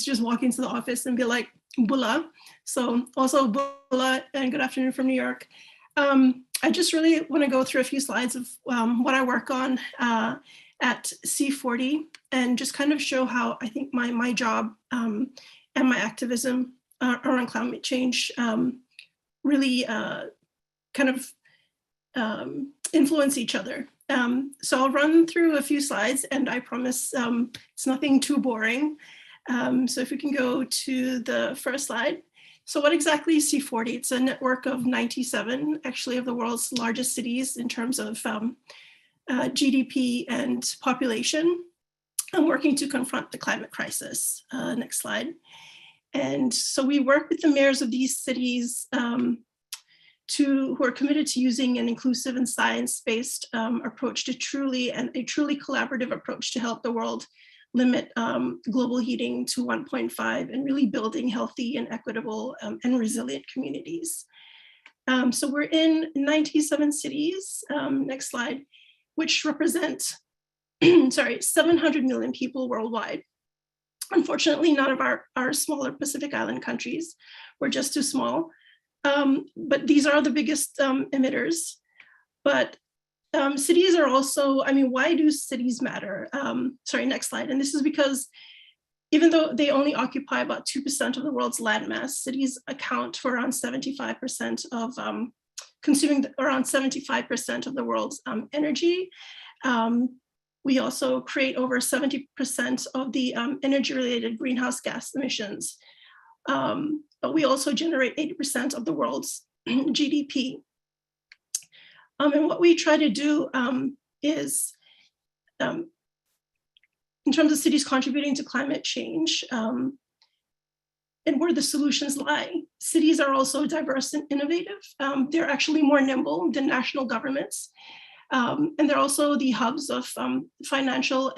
to just walk into the office and be like, Bula. So also Bula and good afternoon from New York. I just really want to go through a few slides of what I work on at C40 and just kind of show how I think my job and my activism around climate change really kind of influence each other. So I'll run through a few slides and I promise it's nothing too boring. So if we can go to the first slide. So what exactly is C40? It's a network of 97, actually, of the world's largest cities in terms of GDP and population. I'm working to confront the climate crisis. Next slide. And so we work with the mayors of these cities who are committed to using an inclusive and science-based approach to a truly collaborative approach to help the world limit global heating to 1.5 and really building healthy and equitable and resilient communities. So we're in 97 cities, next slide, which represent, 700 million people worldwide. Unfortunately, none of our smaller Pacific Island countries. We're just too small. But these are the biggest emitters. But cities are also, why do cities matter? Next slide. And this is because even though they only occupy about 2% of the world's landmass, cities account for around 75% of consuming around 75% of the world's energy. We also create over 70% of the energy-related greenhouse gas emissions. But we also generate 80% of the world's GDP. And what we try to do is, in terms of cities contributing to climate change and where the solutions lie, cities are also diverse and innovative. They're actually more nimble than national governments. And they're also the hubs of financial,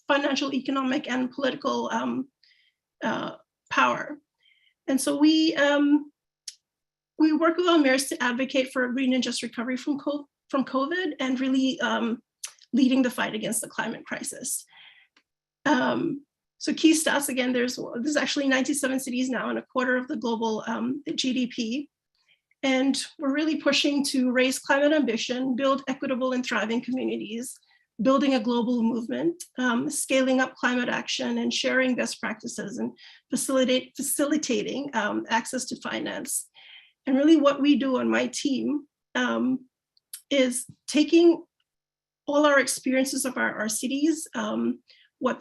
economic, and political power. And so we work with our mayors to advocate for a green and just recovery from COVID and really leading the fight against the climate crisis. So key stats, again, there's actually 97 cities now and a quarter of the global GDP. And we're really pushing to raise climate ambition, build equitable and thriving communities, building a global movement, scaling up climate action and sharing best practices and facilitating access to finance. And really what we do on my team is taking all our experiences of our cities, where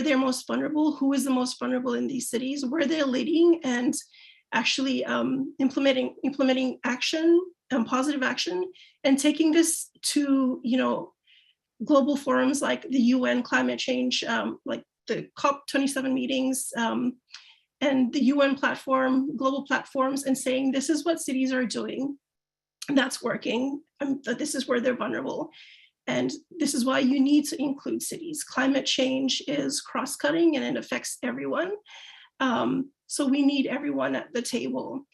they're most vulnerable, who is the most vulnerable in these cities, where they're leading, and actually implementing action, positive action, and taking this to global forums like the UN climate change, like the COP27 meetings, and the UN platform, global platforms, and saying this is what cities are doing, that's working, this is where they're vulnerable. And this is why you need to include cities. Climate change is cross-cutting and it affects everyone. So we need everyone at the table.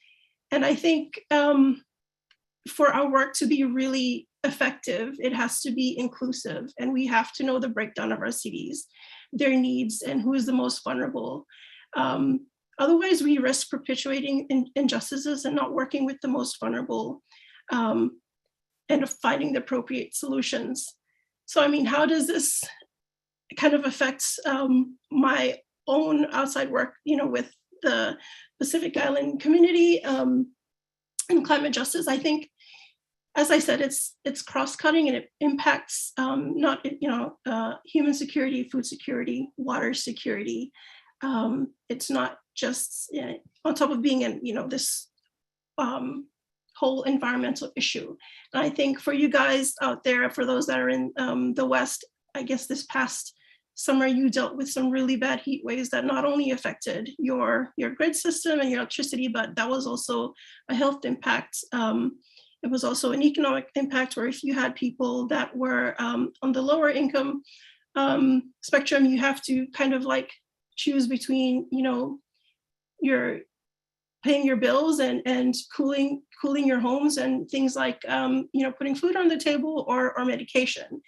And I think for our work to be really effective, it has to be inclusive, and we have to know the breakdown of our cities, their needs, and who is the most vulnerable. Otherwise, we risk perpetuating injustices and not working with the most vulnerable and finding the appropriate solutions. So, how does this kind of affect my own outside work, with the Pacific Island community and climate justice? I think, as I said, it's cross-cutting and it impacts human security, food security, water security. It's not just on top of being in this whole environmental issue. And I think for you guys out there, for those that are in the West, I guess this past summer you dealt with some really bad heat waves that not only affected your grid system and your electricity, but that was also a health impact. It was also an economic impact, where if you had people that were on the lower income spectrum, you have to kind of like choose between, your paying your bills and cooling your homes and things like, putting food on the table or medication.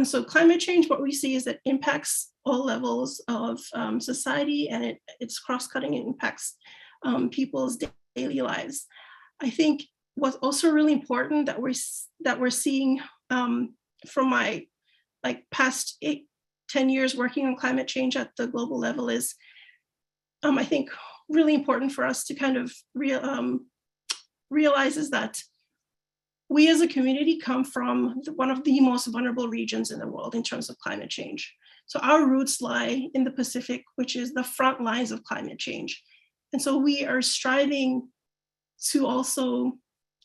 So climate change, what we see is it impacts all levels of society, and it's cross-cutting. It impacts people's daily lives. I think what's also really important that we're seeing from my past 10 years working on climate change at the global level is, I think, really important for us to kind of realize is that we as a community come from one of the most vulnerable regions in the world in terms of climate change. So our roots lie in the Pacific, which is the front lines of climate change. And so we are striving to also,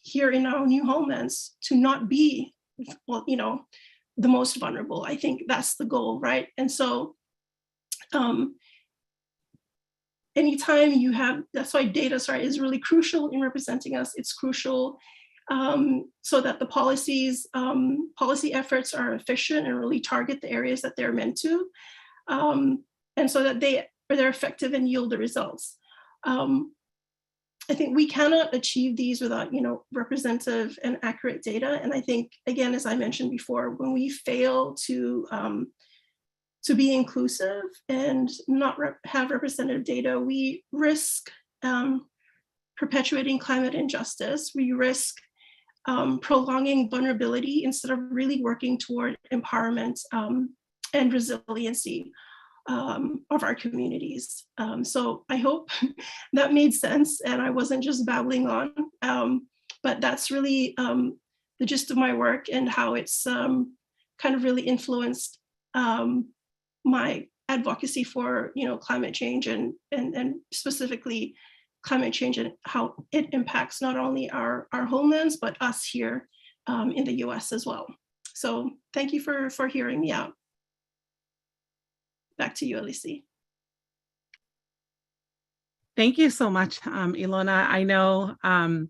here in our new homelands, to not be, well, the most vulnerable. I think that's the goal, right? And so anytime you have, that's why data, is really crucial in representing us. It's crucial so that the policy efforts are efficient and really target the areas that they're meant to, and so that they're effective and yield the results. I think we cannot achieve these without, representative and accurate data. And I think, again, as I mentioned before, when we fail to be inclusive and not have representative data, we risk perpetuating climate injustice. We risk prolonging vulnerability instead of really working toward empowerment and resiliency of our communities. So I hope that made sense and I wasn't just babbling on, but that's really the gist of my work and how it's kind of really influenced my advocacy for climate change and specifically climate change and how it impacts not only our homelands, but us here in the US as well. So thank you for hearing me out. Back to you, Elise. Thank you so much, Ilona. I know, and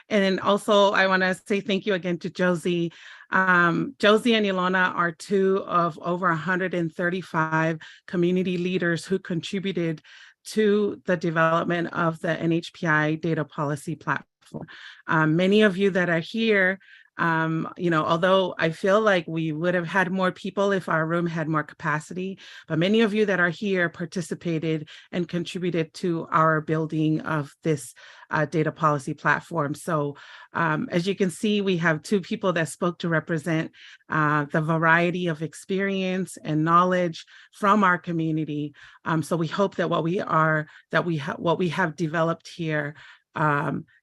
then also I want to say thank you again to Josie. Josie and Ilona are two of over 135 community leaders who contributed to the development of the NHPI data policy platform. Many of you that are here, although I feel like we would have had more people if our room had more capacity, but many of you that are here participated and contributed to our building of this data policy platform. So as you can see, we have two people that spoke to represent the variety of experience and knowledge from our community. So we hope that what we have developed here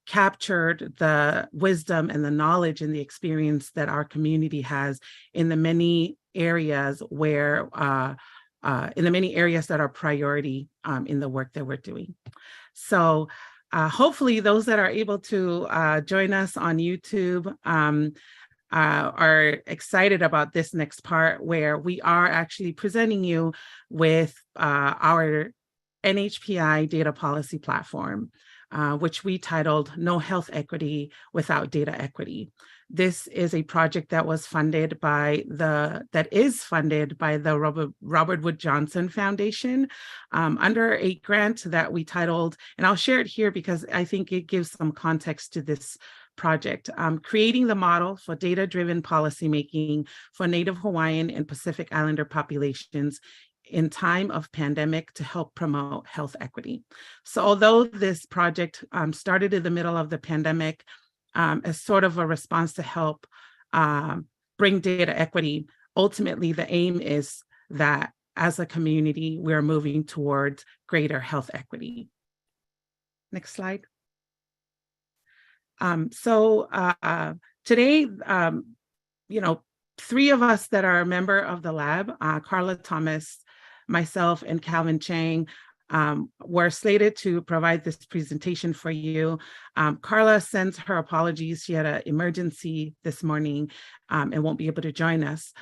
captured the wisdom and the knowledge and the experience that our community has in the many areas where that are priority in the work that we're doing. So hopefully those that are able to join us on YouTube are excited about this next part where we are actually presenting you with our NHPI data policy platform, which we titled No Health Equity Without Data Equity. This is a project that is funded by the Robert Wood Johnson Foundation under a grant that we titled, and I'll share it here because I think it gives some context to this project, creating the model for data-driven policymaking for Native Hawaiian and Pacific Islander populations in time of pandemic to help promote health equity. So although this project started in the middle of the pandemic as sort of a response to help bring data equity, ultimately the aim is that as a community, we're moving towards greater health equity. Next slide. Today, three of us that are a member of the lab, Carla Thomas, myself, and Calvin Chang, were slated to provide this presentation for you. Carla sends her apologies. She had an emergency this morning and won't be able to join us.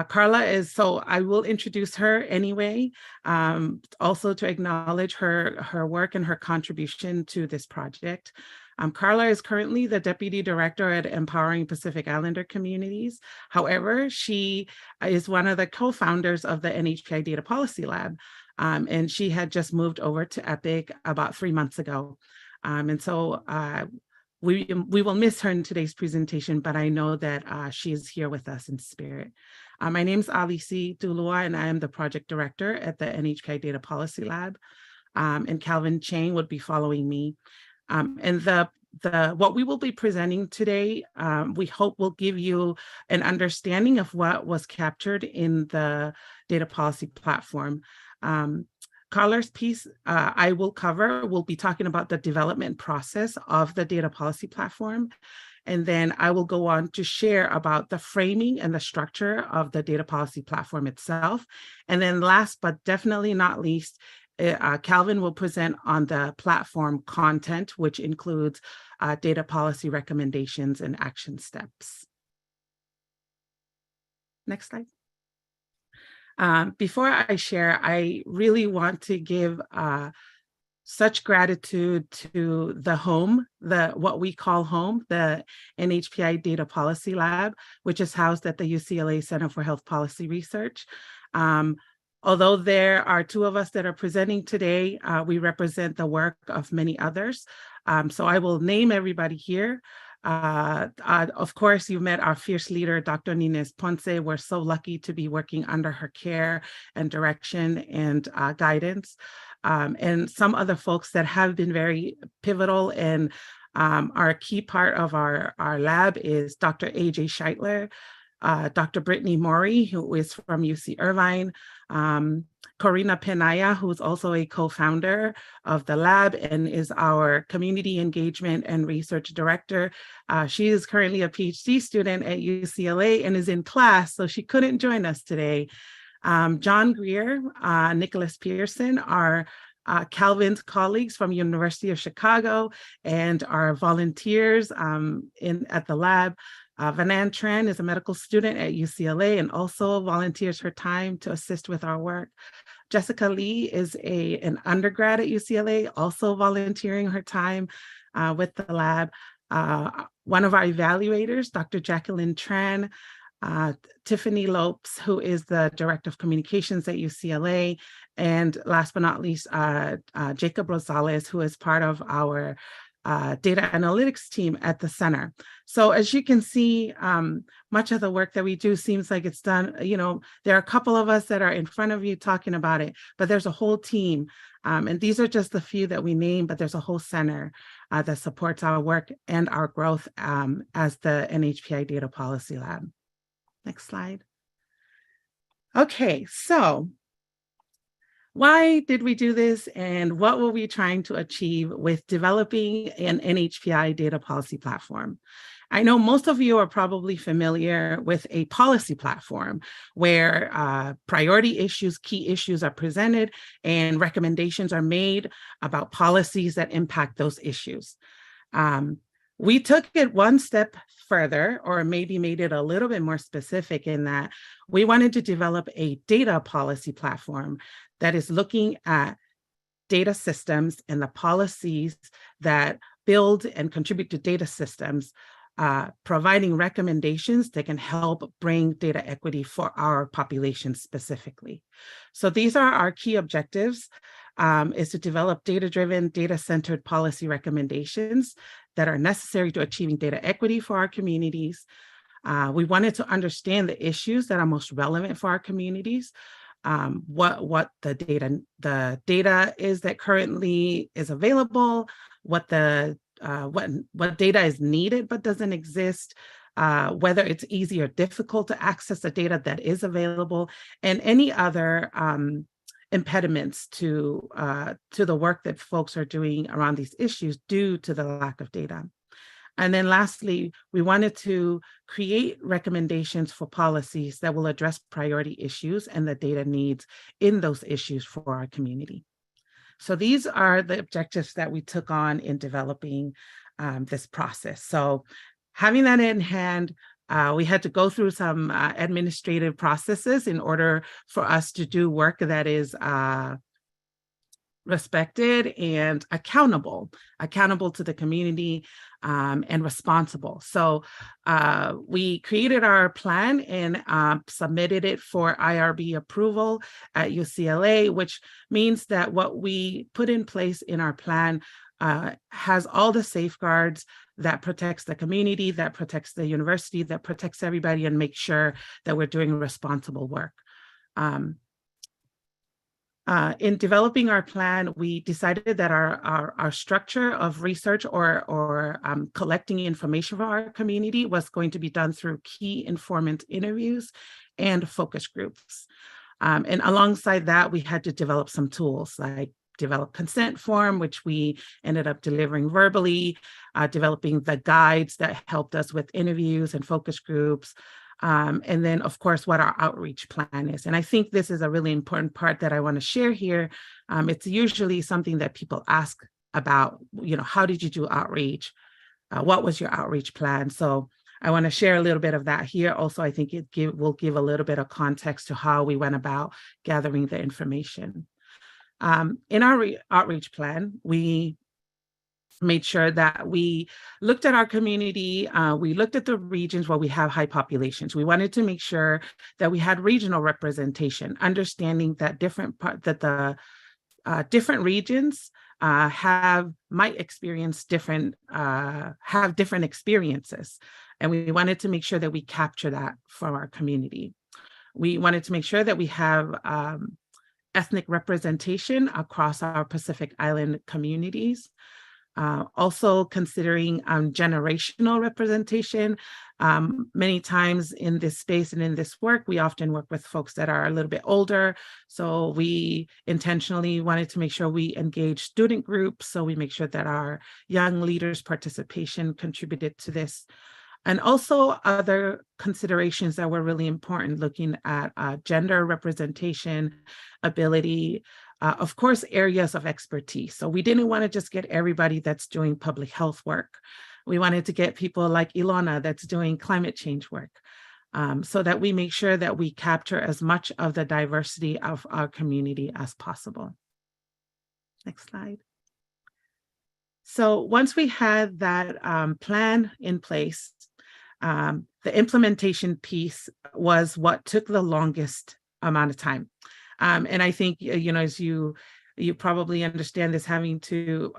Carla so I will introduce her anyway, also to acknowledge her work and her contribution to this project. Carla is currently the Deputy Director at Empowering Pacific Islander Communities. However, she is one of the co-founders of the NHPI Data Policy Lab, and she had just moved over to EPIC about 3 months ago. And so we will miss her in today's presentation, but I know that she is here with us in spirit. My name is Alici Dulua, and I am the project director at the NHPI Data Policy Lab. And Calvin Chang would be following me. And what we will be presenting today, we hope will give you an understanding of what was captured in the data policy platform. Carla's piece I will cover, we'll be talking about the development process of the data policy platform. And then I will go on to share about the framing and the structure of the data policy platform itself. And then last but definitely not least, Calvin will present on the platform content, which includes data policy recommendations and action steps. Next slide. Before I share, I really want to give such gratitude to the home, what we call home, the NHPI Data Policy Lab, which is housed at the UCLA Center for Health Policy Research. Although there are two of us that are presenting today, we represent the work of many others. So I will name everybody here. Of course, you met our fierce leader, Dr. Nines Ponce. We're so lucky to be working under her care and direction and guidance. And some other folks that have been very pivotal and are a key part of our lab is Dr. A.J. Scheitler, Dr. Brittany Maury, who is from UC Irvine, Corina Penaya, who's also a co-founder of the lab and is our community engagement and research director. She is currently a PhD student at UCLA and is in class, so she couldn't join us today. John Greer, Nicholas Pearson are Calvin's colleagues from University of Chicago and our volunteers at the lab. Vanan Tran is a medical student at UCLA and also volunteers her time to assist with our work. Jessica Lee is an undergrad at UCLA, also volunteering her time with the lab. One of our evaluators, Dr. Jacqueline Tran, Tiffany Lopes, who is the Director of Communications at UCLA, and last but not least, Jacob Rosales, who is part of our data analytics team at the center. So as you can see, much of the work that we do seems like it's done, there are a couple of us that are in front of you talking about it, but there's a whole team. And these are just the few that we name, but there's a whole center that supports our work and our growth as the NHPI Data Policy Lab. Next slide. Okay, so why did we do this and what were we trying to achieve with developing an NHPI data policy platform? I know most of you are probably familiar with a policy platform where priority issues, key issues are presented and recommendations are made about policies that impact those issues. We took it one step further, or maybe made it a little bit more specific in that we wanted to develop a data policy platform that is looking at data systems and the policies that build and contribute to data systems, providing recommendations that can help bring data equity for our population specifically. So these are our key objectives, is to develop data-driven, data-centered policy recommendations that are necessary to achieving data equity for our communities. We wanted to understand the issues that are most relevant for our communities, what the data is that currently is available, what data is needed but doesn't exist, whether it's easy or difficult to access the data that is available, and any other impediments to the work that folks are doing around these issues due to the lack of data. And then lastly, we wanted to create recommendations for policies that will address priority issues and the data needs in those issues for our community. So these are the objectives that we took on in developing this process. So having that in hand, we had to go through some administrative processes in order for us to do work that is respected and accountable to the community and responsible. So we created our plan and submitted it for IRB approval at UCLA, which means that what we put in place in our plan has all the safeguards that protects the community, that protects the university, that protects everybody, and make sure that we're doing responsible work. In developing our plan, we decided that our structure of research or collecting information for our community was going to be done through key informant interviews and focus groups. And alongside that, we had to develop some tools like develop consent form, which we ended up delivering verbally, developing the guides that helped us with interviews and focus groups. And then, of course, what our outreach plan is. And I think this is a really important part that I want to share here. It's usually something that people ask about, how did you do outreach? What was your outreach plan? So I want to share a little bit of that here. Also, I think it will give a little bit of context to how we went about gathering the information. In our outreach plan, we made sure that we looked at our community. We looked at the regions where we have high populations. We wanted to make sure that we had regional representation, understanding that different regions might experience different, have different experiences. And we wanted to make sure that we capture that for our community. We wanted to make sure that we have ethnic representation across our Pacific Island communities. Also considering generational representation. Many times in this space and in this work, we often work with folks that are a little bit older. So we intentionally wanted to make sure we engage student groups. So we make sure that our young leaders' participation contributed to this. And also other considerations that were really important, looking at gender representation, ability, of course, areas of expertise. So we didn't want to just get everybody that's doing public health work. We wanted to get people like Ilona that's doing climate change work, so that we make sure that we capture as much of the diversity of our community as possible. Next slide. So once we had that plan in place, the implementation piece was what took the longest amount of time. And I think, as you probably understand this, having to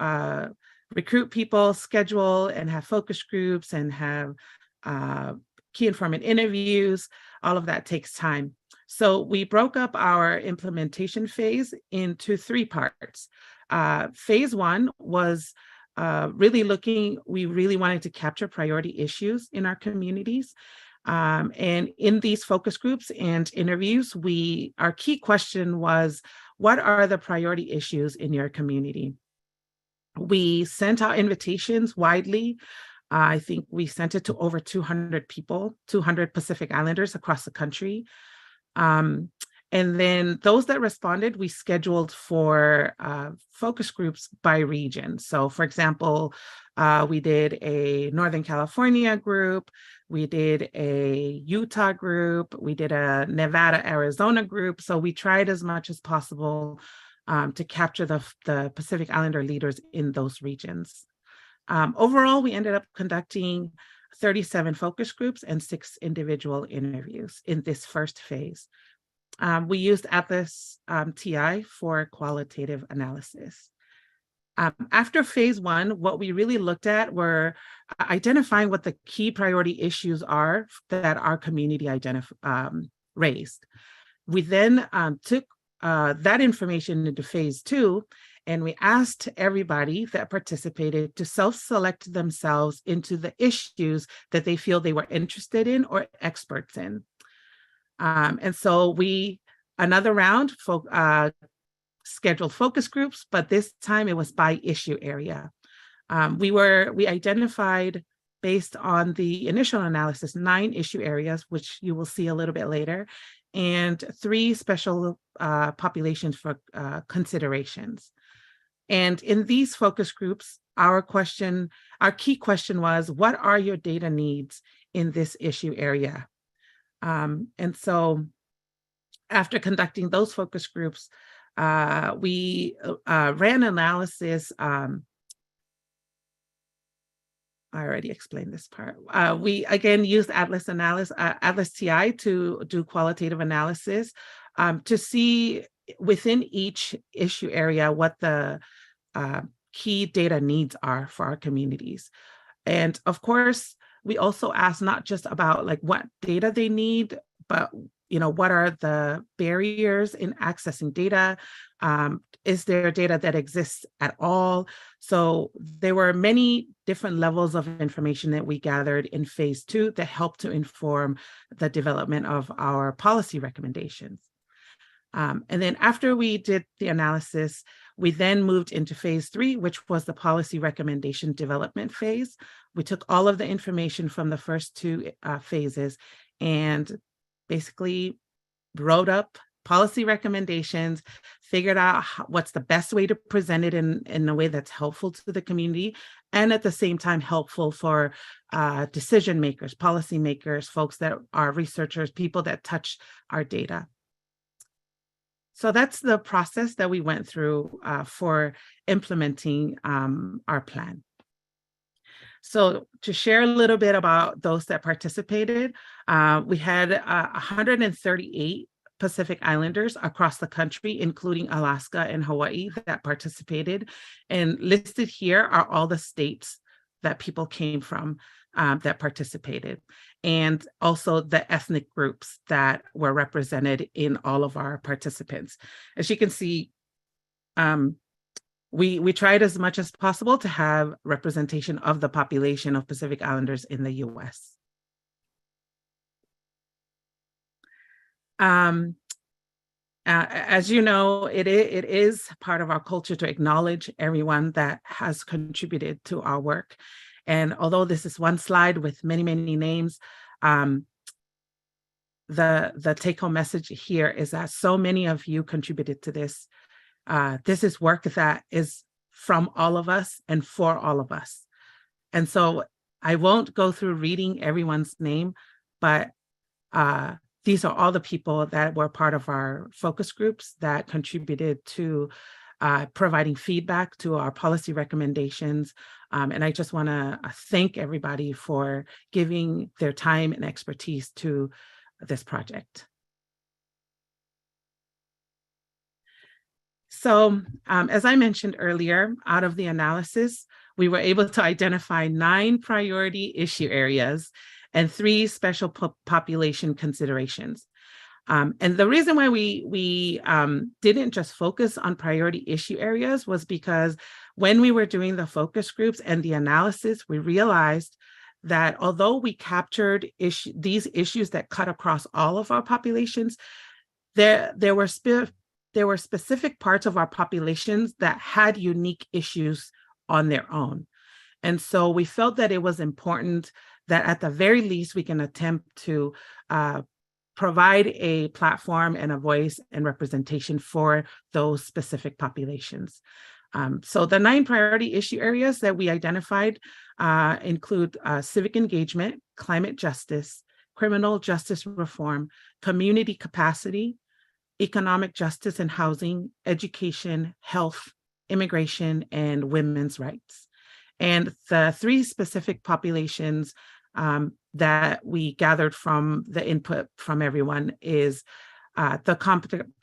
recruit people, schedule, and have focus groups and have key informant interviews, all of that takes time. So we broke up our implementation phase into 3 parts. Phase 1 was we really wanted to capture priority issues in our communities. And in these focus groups and interviews, our key question was, what are the priority issues in your community? We sent out invitations widely. I think we sent it to over 200 people, 200 Pacific Islanders across the country. And then those that responded, we scheduled for focus groups by region. So for example, we did a Northern California group, we did a Utah group, we did a Nevada, Arizona group. So we tried as much as possible to capture the Pacific Islander leaders in those regions. Overall, we ended up conducting 37 focus groups and 6 individual interviews in this first phase. We used Atlas TI for qualitative analysis. After phase 1, what we really looked at were identifying what the key priority issues are that our community raised. We then took that information into phase 2, and we asked everybody that participated to self-select themselves into the issues that they feel they were interested in or experts in. And so another round, scheduled focus groups, but this time it was by issue area. We identified, based on the initial analysis, 9 issue areas, which you will see a little bit later, and 3 special populations for considerations. And in these focus groups, our key question was, what are your data needs in this issue area? And so after conducting those focus groups, we ran analysis. I already explained this part. We again used Atlas TI to do qualitative analysis to see within each issue area what the key data needs are for our communities. And of course, we also ask not just about like what data they need, but what are the barriers in accessing data? Is there data that exists at all? So there were many different levels of information that we gathered in phase 2 that helped to inform the development of our policy recommendations. And then after we did the analysis, we then moved into phase 3, which was the policy recommendation development phase. We took all of the information from the first 2 phases and basically wrote up policy recommendations, figured out what's the best way to present it in a way that's helpful to the community, and at the same time helpful for decision makers, policy makers, folks that are researchers, people that touch our data. So that's the process that we went through for implementing our plan. So to share a little bit about those that participated, we had 138 Pacific Islanders across the country, including Alaska and Hawaii, that participated. And listed here are all the states that people came from that participated, and also the ethnic groups that were represented in all of our participants. As you can see, we tried as much as possible to have representation of the population of Pacific Islanders in the US. As you know, it is part of our culture to acknowledge everyone that has contributed to our work. And although this is one slide with many, many names, the take-home message here is that so many of you contributed to this. This is work that is from all of us and for all of us. And so I won't go through reading everyone's name, but these are all the people that were part of our focus groups that contributed to providing feedback to our policy recommendations. And I just want to thank everybody for giving their time and expertise to this project. So as I mentioned earlier, out of the analysis, we were able to identify 9 priority issue areas and 3 special population considerations. And the reason why we didn't just focus on priority issue areas was because when we were doing the focus groups and the analysis, we realized that although we captured these issues that cut across all of our populations, there were specific parts of our populations that had unique issues on their own. And so we felt that it was important that at the very least, we can attempt to provide a platform and a voice and representation for those specific populations. So the 9 priority issue areas that we identified include civic engagement, climate justice, criminal justice reform, community capacity, economic justice and housing, education, health, immigration, and women's rights. And the 3 specific populations that we gathered from the input from everyone is the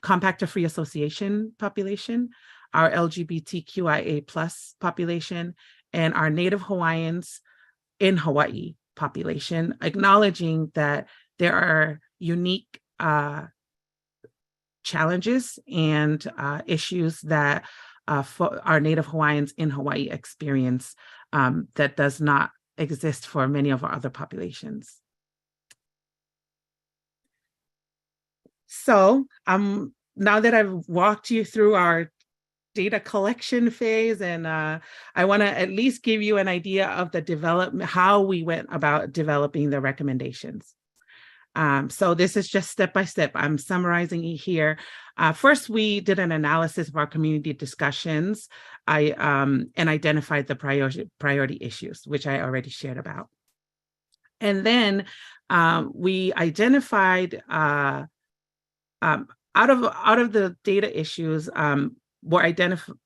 Compactor Free Association population, our LGBTQIA+ population, and our Native Hawaiians in Hawaii population, acknowledging that there are unique challenges and issues that our Native Hawaiians in Hawaii experience that does not exist for many of our other populations. So now that I've walked you through our data collection phase, and I want to at least give you an idea of the development, how we went about developing the recommendations. So this is just step by step. I'm summarizing it here. First, we did an analysis of our community discussions and identified the priority issues, which I already shared about. And then we identified out of the data issues, the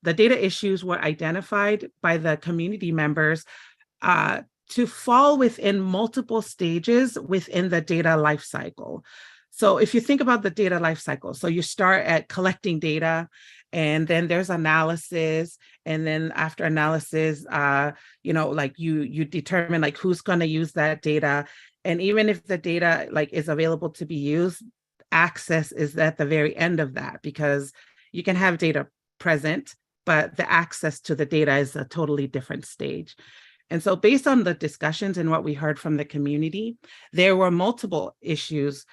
data issues were identified by the community members to fall within multiple stages within the data lifecycle. So if you think about the data lifecycle, so you start at collecting data, And then there's analysis. And then after analysis, like you determine like who's going to use that data. And even if the data like is available to be used, access is at the very end of that, because you can have data present, but the access to the data is a totally different stage. And so based on the discussions and what we heard from the community, there were multiple issues,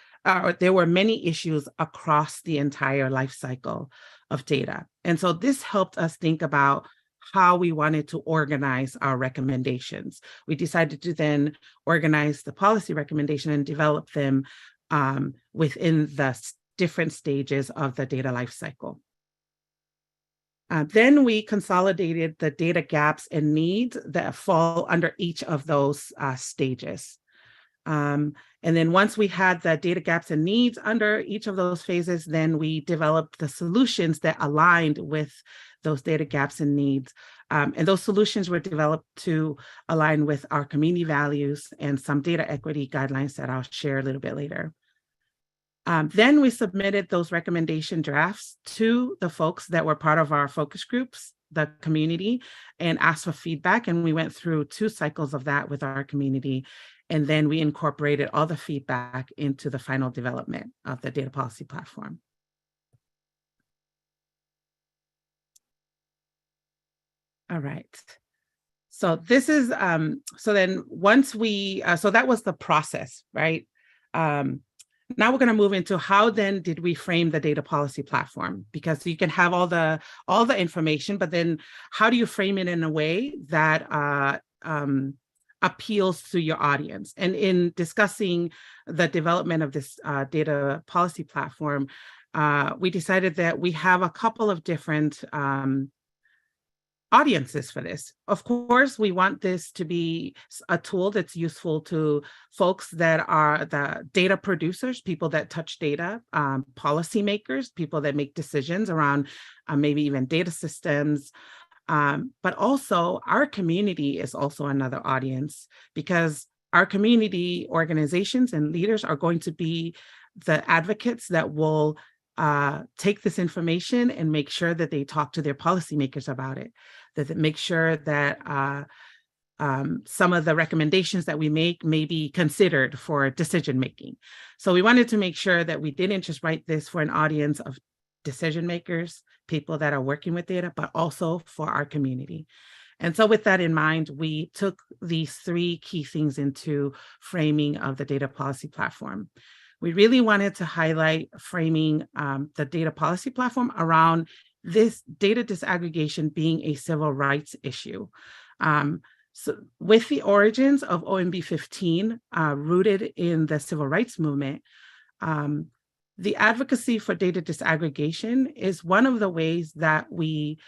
there were many issues across the entire life cycle of data. And so this helped us think about how we wanted to organize our recommendations. We decided to then organize the policy recommendation and develop them within the different stages of the data life cycle. Then we consolidated the data gaps and needs that fall under each of those stages. And then once we had the data gaps and needs under each of those phases, then we developed the solutions that aligned with those data gaps and needs. And those solutions were developed to align with our community values and some data equity guidelines that I'll share a little bit later. Then we submitted those recommendation drafts to the folks that were part of our focus groups, the community, and asked for feedback. And we went through 2 cycles of that with our community. And then we incorporated all the feedback into the final development of the data policy platform. All right. So this is, so then once we, so that was the process, right? Now we're going to move into how then did we frame the data policy platform? Because you can have all the information, but then how do you frame it in a way that appeals to your audience? And in discussing the development of this data policy platform, we decided that we have a couple of different audiences for this. Of course, we want this to be a tool that's useful to folks that are the data producers, people that touch data, policymakers, people that make decisions around maybe even data systems. But also our community is also another audience, because our community organizations and leaders are going to be the advocates that will take this information and make sure that they talk to their policymakers about it, that make sure that some of the recommendations that we make may be considered for decision making. So we wanted to make sure that we didn't just write this for an audience of decision makers, people that are working with data, but also for our community. And so with that in mind, we took these 3 key things into framing of the data policy platform. We really wanted to highlight framing the data policy platform around this data disaggregation being a civil rights issue. So with the origins of OMB 15 rooted in the civil rights movement, the advocacy for data disaggregation is one of the ways that we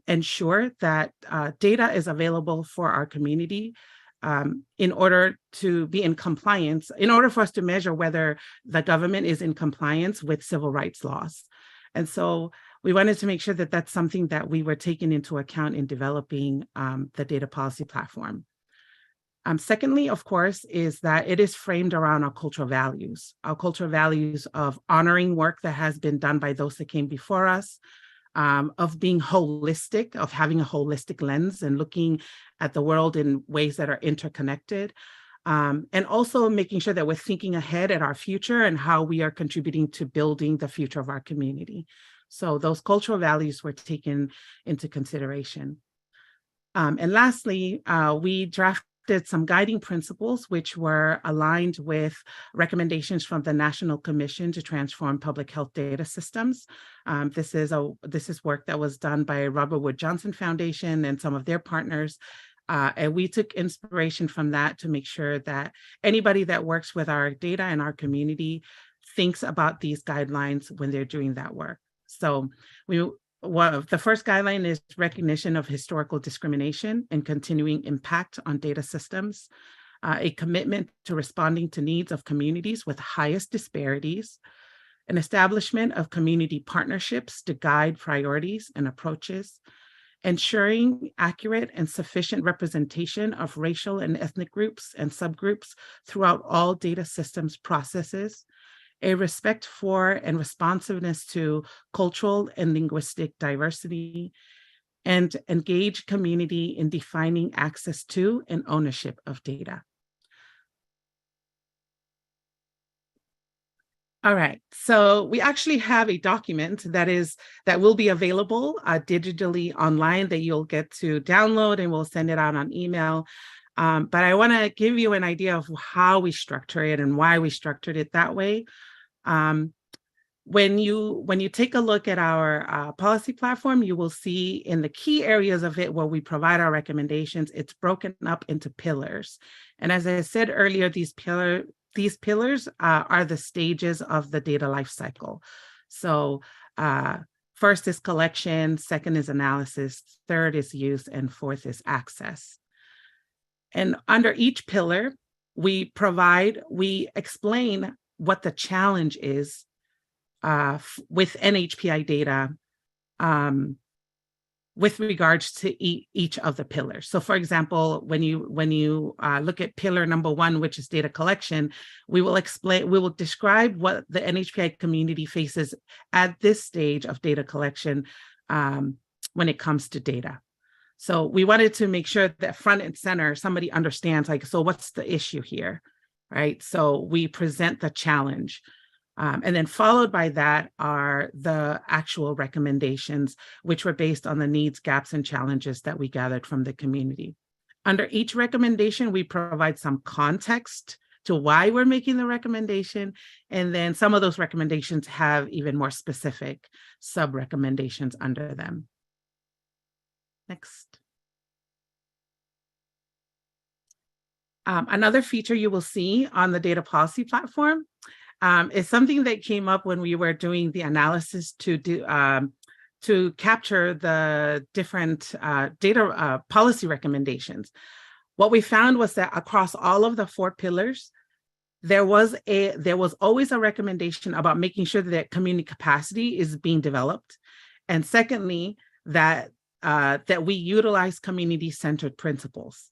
ensure that data is available for our community in order to be in compliance, in order for us to measure whether the government is in compliance with civil rights laws. And so we wanted to make sure that that's something that we were taking into account in developing the data policy platform. Secondly, of course, is that it is framed around our cultural values of honoring work that has been done by those that came before us, of being holistic, of having a holistic lens and looking at the world in ways that are interconnected, and also making sure that we're thinking ahead at our future and how we are contributing to building the future of our community. So those cultural values were taken into consideration. And lastly, we drafted some guiding principles which were aligned with recommendations from the National Commission to Transform Public Health Data Systems. This is work that was done by Robert Wood Johnson Foundation and some of their partners. And we took inspiration from that to make sure that anybody that works with our data and our community thinks about these guidelines when they're doing that work. So the first guideline is recognition of historical discrimination and continuing impact on data systems, a commitment to responding to needs of communities with highest disparities, an establishment of community partnerships to guide priorities and approaches, ensuring accurate and sufficient representation of racial and ethnic groups and subgroups throughout all data systems processes, a respect for and responsiveness to cultural and linguistic diversity, and engage community in defining access to and ownership of data. All right, so we actually have a document that will be available digitally online that you'll get to download, and we'll send it out on email. But I want to give you an idea of how we structure it and why we structured it that way. When you take a look at our policy platform, you will see in the key areas of it where we provide our recommendations, it's broken up into pillars. And as I said earlier, these pillars are the stages of the data lifecycle. So first is collection, second is analysis, third is use, and fourth is access. And under each pillar, we explain what the challenge is with NHPI data with regards to each of the pillars. So for example, when you look at pillar number 1, which is data collection, we will describe what the NHPI community faces at this stage of data collection when it comes to data. So we wanted to make sure that front and center, somebody understands, like, so what's the issue here, right? So we present the challenge. And then followed by that are the actual recommendations, which were based on the needs, gaps, and challenges that we gathered from the community. Under each recommendation, we provide some context to why we're making the recommendation. And then some of those recommendations have even more specific sub-recommendations under them. Next. Another feature you will see on the data policy platform is something that came up when we were doing the analysis to capture the different data policy recommendations. What we found was that across all of the 4 pillars, there was always a recommendation about making sure that community capacity is being developed, and secondly, that we utilize community-centered principles.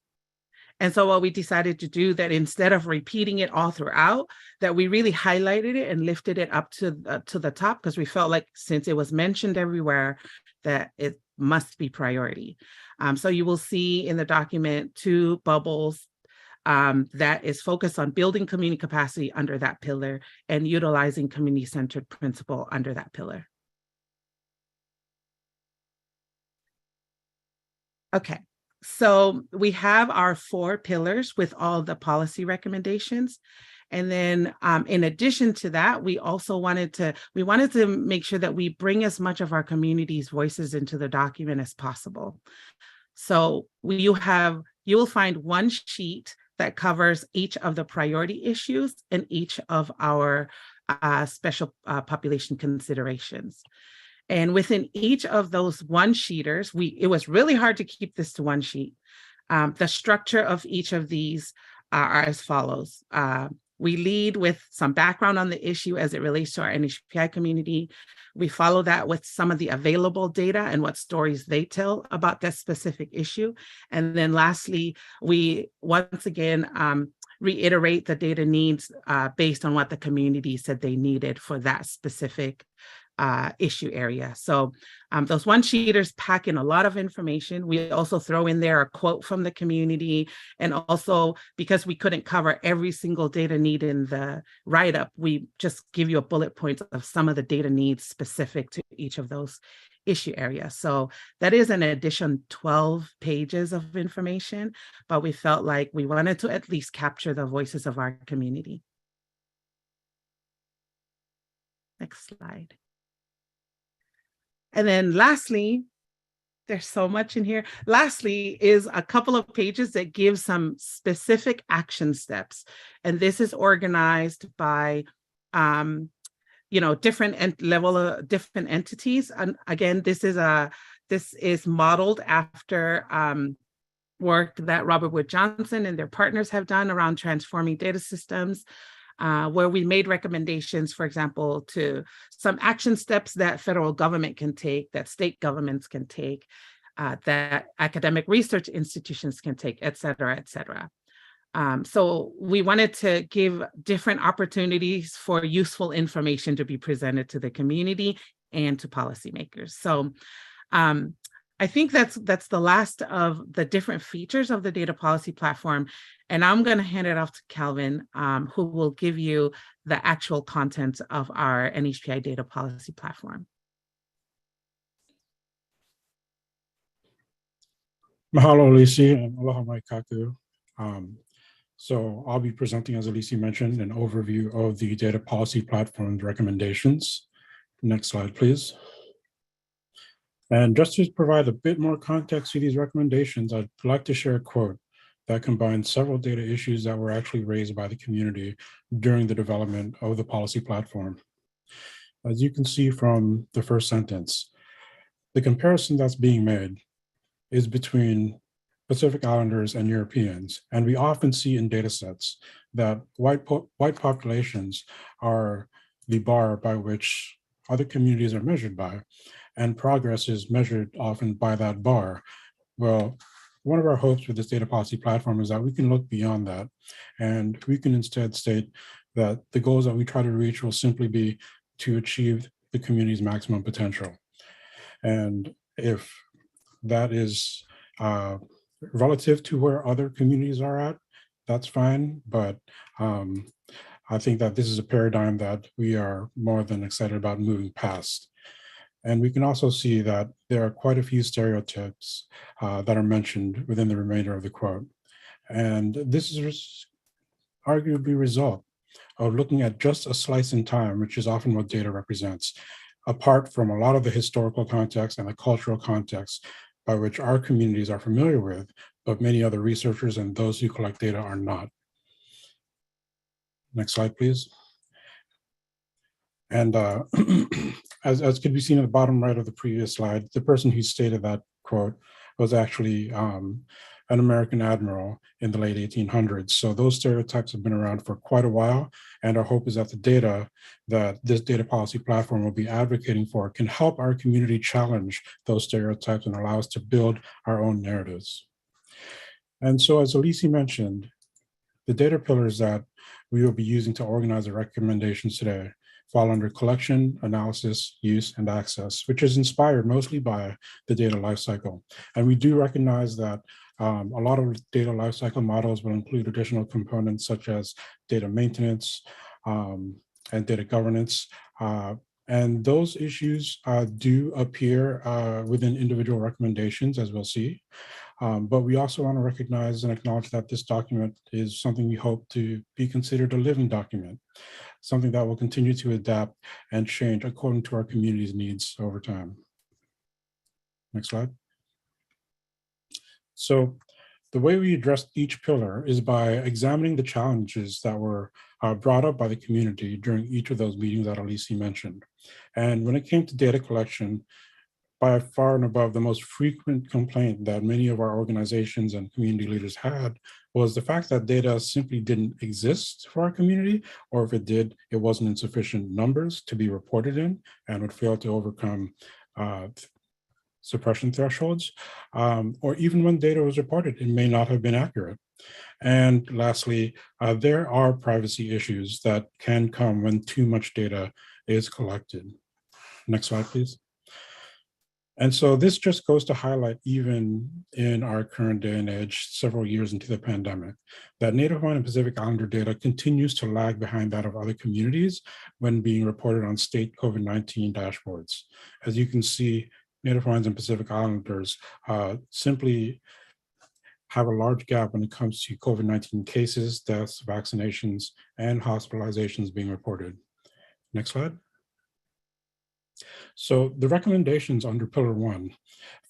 And so what we decided to do, that instead of repeating it all throughout, that we really highlighted it and lifted it up to the top, because we felt like since it was mentioned everywhere, that it must be priority. So you will see in the document 2 bubbles that is focused on building community capacity under that pillar and utilizing community-centered principle under that pillar. Okay. So we have our 4 pillars with all the policy recommendations. And then in addition to that, we also wanted to make sure that we bring as much of our community's voices into the document as possible. So you will find one sheet that covers each of the priority issues and each of our special population considerations. And within each of those one-sheeters, it was really hard to keep this to one sheet. The structure of each of these are as follows. We lead with some background on the issue as it relates to our NHPI community. We follow that with some of the available data and what stories they tell about that specific issue. And then lastly, we once again reiterate the data needs based on what the community said they needed for that specific issue area. So those one-sheeters pack in a lot of information. We also throw in there a quote from the community. And also, because we couldn't cover every single data need in the write-up, we just give you a bullet point of some of the data needs specific to each of those issue areas. So that is an additional 12 pages of information, but we felt like we wanted to at least capture the voices of our community. Next slide. And then lastly, there's so much in here. Lastly is a couple of pages that give some specific action steps. And this is organized by, different entities. And again, this is modeled after work that Robert Wood Johnson and their partners have done around transforming data systems. Where we made recommendations, for example, to some action steps that federal government can take, that state governments can take, that academic research institutions can take, et cetera, et cetera. So we wanted to give different opportunities for useful information to be presented to the community and to policymakers. So I think that's the last of the different features of the data policy platform. And I'm going to hand it off to Calvin, who will give you the actual content of our NHPI data policy platform. Mahalo, Lisi, and aloha mai kaku. So I'll be presenting, as Elise mentioned, an overview of the data policy platform's recommendations. Next slide, please. And just to provide a bit more context to these recommendations, I'd like to share a quote that combines several data issues that were actually raised by the community during the development of the policy platform. As you can see from the first sentence, the comparison that's being made is between Pacific Islanders and Europeans. And we often see in data sets that white populations are the bar by which other communities are measured by, and progress is measured often by that bar. Well, one of our hopes with this data policy platform is that we can look beyond that, and we can instead state that the goals that we try to reach will simply be to achieve the community's maximum potential. And if that is relative to where other communities are at, that's fine. But I think that this is a paradigm that we are more than excited about moving past. And we can also see that there are quite a few stereotypes that are mentioned within the remainder of the quote. And this is arguably a result of looking at just a slice in time, which is often what data represents, apart from a lot of the historical context and the cultural context by which our communities are familiar with, but many other researchers and those who collect data are not. Next slide, please. And as could be seen at the bottom right of the previous slide, the person who stated that quote was actually an American admiral in the late 1800s. So those stereotypes have been around for quite a while. And our hope is that the data that this data policy platform will be advocating for can help our community challenge those stereotypes and allow us to build our own narratives. And so, as Elise mentioned, the data pillars that we will be using to organize the recommendations today fall under collection, analysis, use, and access, which is inspired mostly by the data lifecycle. And we do recognize that a lot of data lifecycle models will include additional components such as data maintenance and data governance. And those issues do appear within individual recommendations, as we'll see. But we also want to recognize and acknowledge that this document is something we hope to be considered a living document, something that will continue to adapt and change according to our community's needs over time. Next slide. So the way we address each pillar is by examining the challenges that were brought up by the community during each of those meetings that Elise mentioned. And when it came to data collection, by far and above, the most frequent complaint that many of our organizations and community leaders had was the fact that data simply didn't exist for our community, or if it did, it wasn't in sufficient numbers to be reported in and would fail to overcome suppression thresholds, or even when data was reported, it may not have been accurate. And lastly, there are privacy issues that can come when too much data is collected. Next slide, please. And so this just goes to highlight, even in our current day and age, several years into the pandemic, that Native Hawaiian and Pacific Islander data continues to lag behind that of other communities when being reported on state COVID-19 dashboards. As you can see, Native Hawaiians and Pacific Islanders simply have a large gap when it comes to COVID-19 cases, deaths, vaccinations, and hospitalizations being reported. Next slide. So the recommendations under Pillar 1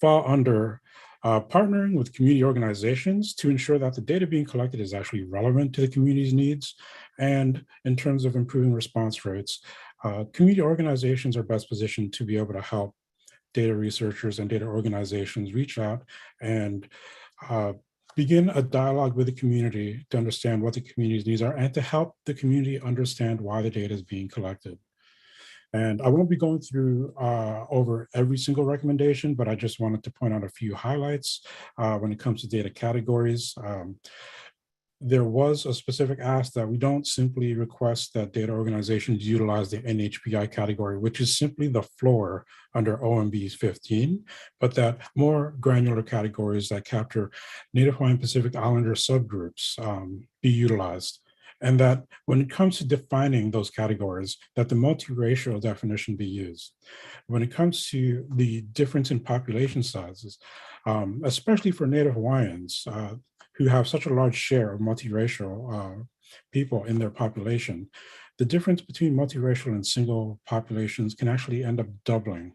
fall under partnering with community organizations to ensure that the data being collected is actually relevant to the community's needs. And in terms of improving response rates, community organizations are best positioned to be able to help data researchers and data organizations reach out and begin a dialogue with the community to understand what the community's needs are and to help the community understand why the data is being collected. And I won't be going through over every single recommendation, but I just wanted to point out a few highlights when it comes to data categories. there was a specific ask that we don't simply request that data organizations utilize the NHPI category, which is simply the floor under OMB 15, but that more granular categories that capture Native Hawaiian Pacific Islander subgroups be utilized. And that when it comes to defining those categories, that the multiracial definition be used. When it comes to the difference in population sizes, especially for Native Hawaiians, who have such a large share of multiracial people in their population, the difference between multiracial and single populations can actually end up doubling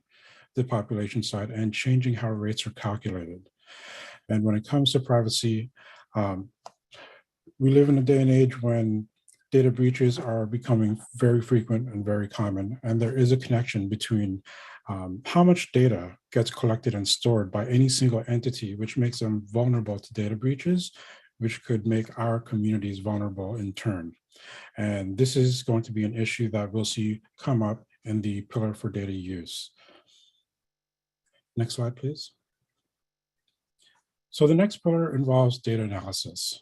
the population size and changing how rates are calculated. And when it comes to privacy, we live in a day and age when data breaches are becoming very frequent and very common, and there is a connection between how much data gets collected and stored by any single entity, which makes them vulnerable to data breaches, which could make our communities vulnerable in turn. And this is going to be an issue that we'll see come up in the pillar for data use. Next slide, please. So the next pillar involves data analysis.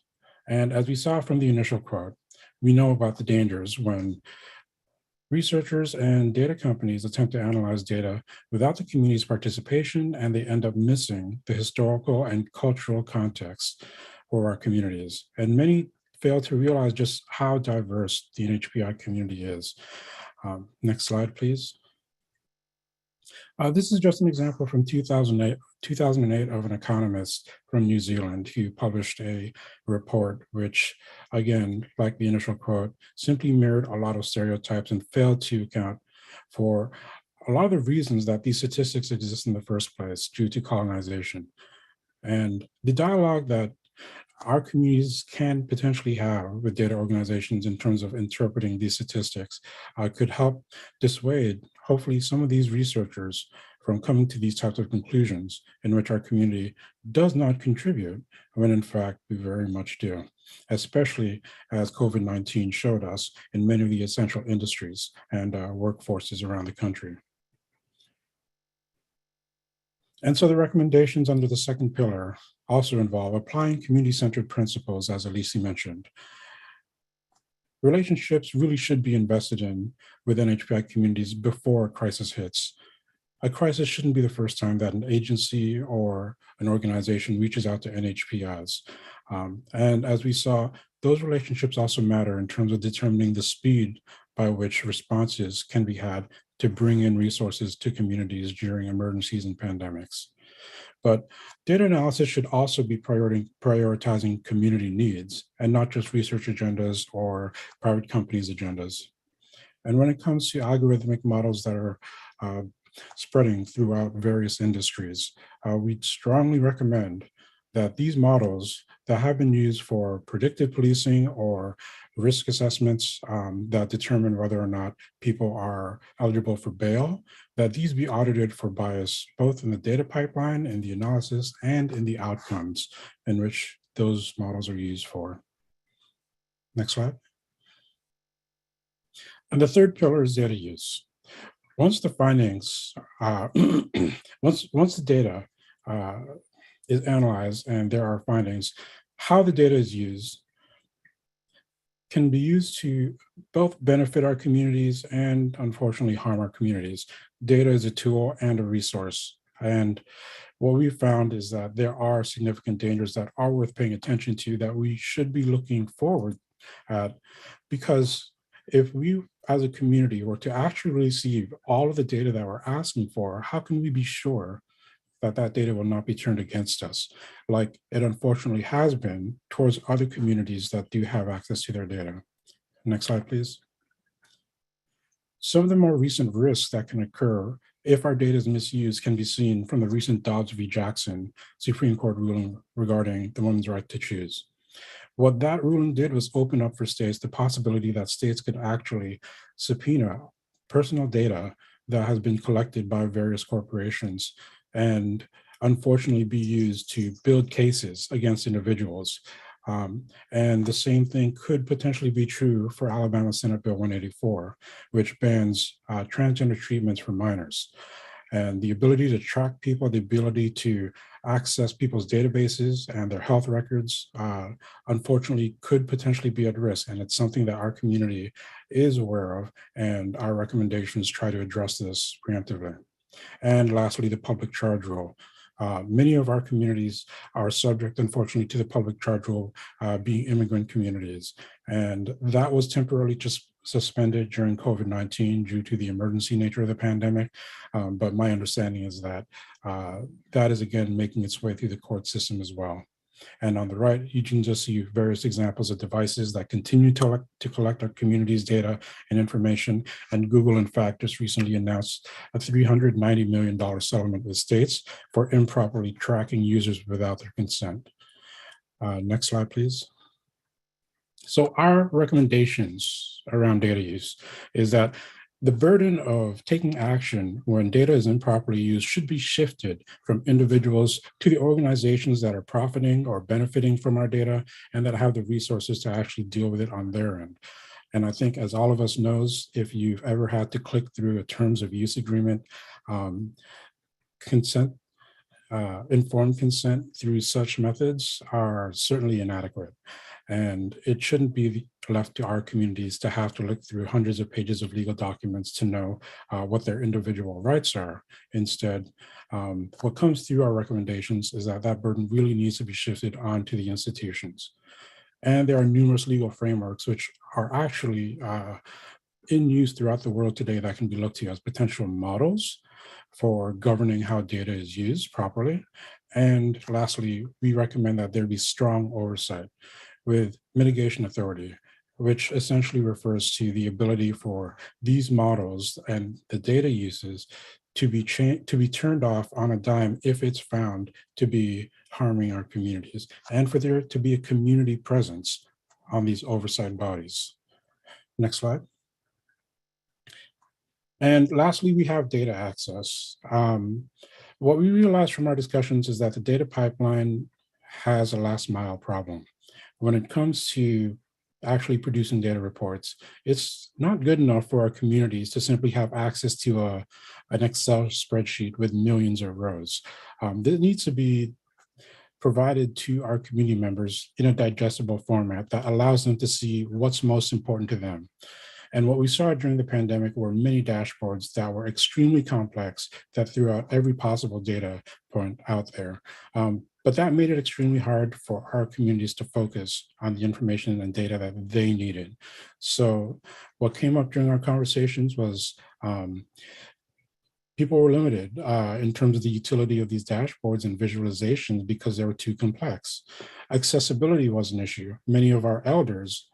And as we saw from the initial quote, we know about the dangers when researchers and data companies attempt to analyze data without the community's participation, and they end up missing the historical and cultural context for our communities. And many fail to realize just how diverse the NHPI community is. Next slide, please. This is just an example from 2008 of an economist from New Zealand who published a report which, again, like the initial quote, simply mirrored a lot of stereotypes and failed to account for a lot of the reasons that these statistics exist in the first place due to colonization. And the dialogue that our communities can potentially have with data organizations in terms of interpreting these statistics could help dissuade, hopefully, some of these researchers from coming to these types of conclusions in which our community does not contribute, when in fact we very much do, especially as COVID-19 showed us in many of the essential industries and workforces around the country. And so the recommendations under the second pillar also involve applying community-centered principles, as Elise mentioned. Relationships really should be invested in with NHPI communities before a crisis hits. A crisis shouldn't be the first time that an agency or an organization reaches out to NHPIs. And as we saw, those relationships also matter in terms of determining the speed by which responses can be had to bring in resources to communities during emergencies and pandemics. But data analysis should also be prioritizing community needs and not just research agendas or private companies' agendas. And when it comes to algorithmic models that are spreading throughout various industries, we strongly recommend that these models that have been used for predictive policing or risk assessments that determine whether or not people are eligible for bail, that these be audited for bias, both in the data pipeline, in the analysis, and in the outcomes in which those models are used for. Next slide. And the third pillar is data use. Once the findings, once the data is analyzed and there are findings, how the data is used can be used to both benefit our communities and unfortunately harm our communities. Data is a tool and a resource. And what we found is that there are significant dangers that are worth paying attention to that we should be looking forward at, because if we as a community were to actually receive all of the data that we're asking for, how can we be sure that that data will not be turned against us, like it unfortunately has been towards other communities that do have access to their data? Next slide, please. Some of the more recent risks that can occur if our data is misused can be seen from the recent Dobbs v. Jackson Supreme Court ruling regarding the woman's right to choose. What that ruling did was open up for states the possibility that states could actually subpoena personal data that has been collected by various corporations and unfortunately be used to build cases against individuals. And the same thing could potentially be true for Alabama Senate Bill 184, which bans transgender treatments for minors. And the ability to track people, the ability to access people's databases and their health records, unfortunately, could potentially be at risk. And it's something that our community is aware of, and our recommendations try to address this preemptively. And lastly, the public charge rule. Many of our communities are subject, unfortunately, to the public charge rule, being immigrant communities. And that was temporarily just suspended during COVID-19 due to the emergency nature of the pandemic. But my understanding is that that is, again, making its way through the court system as well. And on the right, you can just see various examples of devices that continue to collect our community's data and information. And Google, in fact, just recently announced a $390 million settlement with states for improperly tracking users without their consent. Next slide, please. So our recommendations around data use is that the burden of taking action when data is improperly used should be shifted from individuals to the organizations that are profiting or benefiting from our data and that have the resources to actually deal with it on their end. And I think, as all of us knows, if you've ever had to click through a terms of use agreement, informed consent through such methods are certainly inadequate. And it shouldn't be left to our communities to have to look through hundreds of pages of legal documents to know what their individual rights are. Instead, what comes through our recommendations is that that burden really needs to be shifted onto the institutions. And there are numerous legal frameworks which are actually in use throughout the world today that can be looked to as potential models for governing how data is used properly. And lastly, we recommend that there be strong oversight with mitigation authority, which essentially refers to the ability for these models and the data uses to be turned off on a dime if it's found to be harming our communities, and for there to be a community presence on these oversight bodies. Next slide. And lastly, we have data access. What we realized from our discussions is that the data pipeline has a last mile problem. When it comes to actually producing data reports, it's not good enough for our communities to simply have access to an Excel spreadsheet with millions of rows. This needs to be provided to our community members in a digestible format that allows them to see what's most important to them. And what we saw during the pandemic were many dashboards that were extremely complex that threw out every possible data point out there. But that made it extremely hard for our communities to focus on the information and data that they needed. So what came up during our conversations was people were limited in terms of the utility of these dashboards and visualizations because they were too complex. Accessibility was an issue. Many of our elders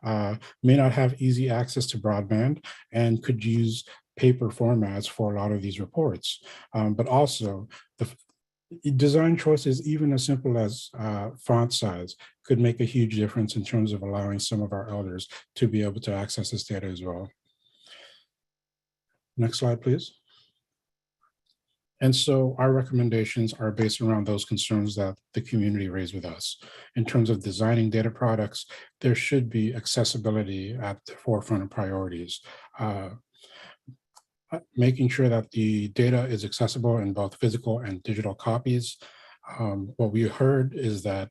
may not have easy access to broadband and could use paper formats for a lot of these reports. But also, the design choices, even as simple as font size, could make a huge difference in terms of allowing some of our elders to be able to access this data as well. Next slide, please. And so our recommendations are based around those concerns that the community raised with us. In terms of designing data products, there should be accessibility at the forefront of priorities. Making sure that the data is accessible in both physical and digital copies. What we heard is that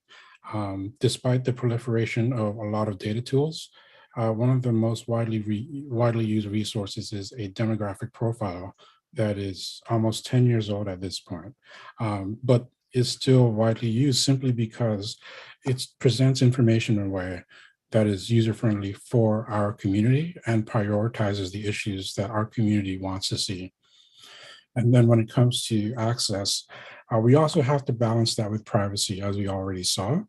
despite the proliferation of a lot of data tools, one of the most widely used resources is a demographic profile that is almost 10 years old at this point, but is still widely used simply because it presents information in a way that is user-friendly for our community and prioritizes the issues that our community wants to see. And then when it comes to access, we also have to balance that with privacy, as we already saw,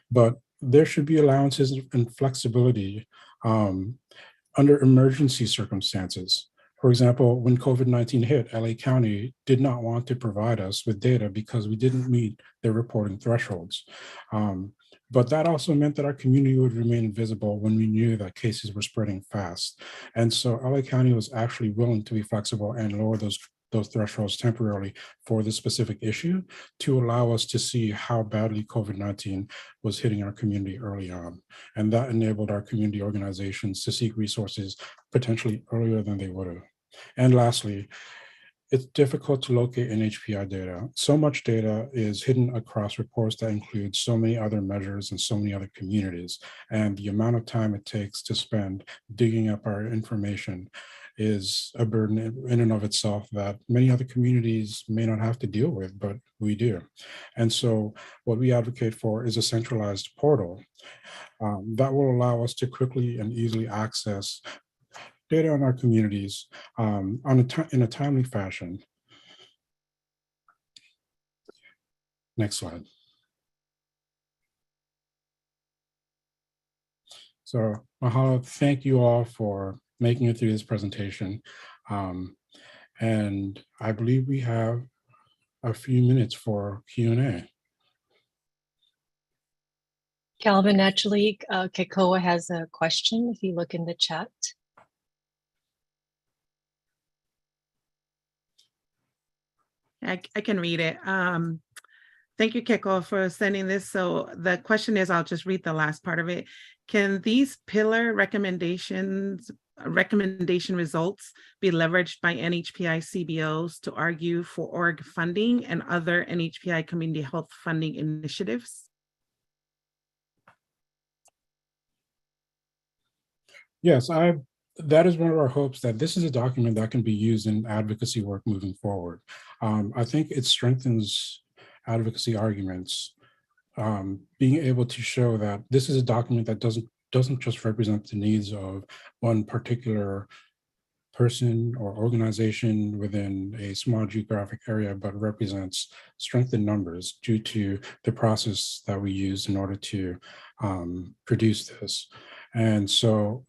but there should be allowances and flexibility under emergency circumstances. For example, when COVID-19 hit, LA County did not want to provide us with data because we didn't meet their reporting thresholds. But that also meant that our community would remain invisible when we knew that cases were spreading fast. And so LA County was actually willing to be flexible and lower those thresholds temporarily for this specific issue to allow us to see how badly COVID-19 was hitting our community early on. And that enabled our community organizations to seek resources potentially earlier than they would have. And lastly, it's difficult to locate NHPI data. So much data is hidden across reports that include so many other measures and so many other communities. And the amount of time it takes to spend digging up our information is a burden in and of itself that many other communities may not have to deal with, but we do. And so what we advocate for is a centralized portal that will allow us to quickly and easily access data on our communities in a timely fashion. Next slide. So mahalo, thank you all for making it through this presentation. And I believe we have a few minutes for Q&A. Calvin, actually, Kekoa has a question if you look in the chat. I can read it. Thank you, Keiko, for sending this. So the question is, I'll just read the last part of it. Can these pillar recommendation results be leveraged by NHPI CBOs to argue for org funding and other NHPI community health funding initiatives? Yes, that is one of our hopes, that this is a document that can be used in advocacy work moving forward. I think it strengthens advocacy arguments, being able to show that this is a document that doesn't just represent the needs of one particular person or organization within a small geographic area, but represents strength in numbers due to the process that we use in order to produce this. And so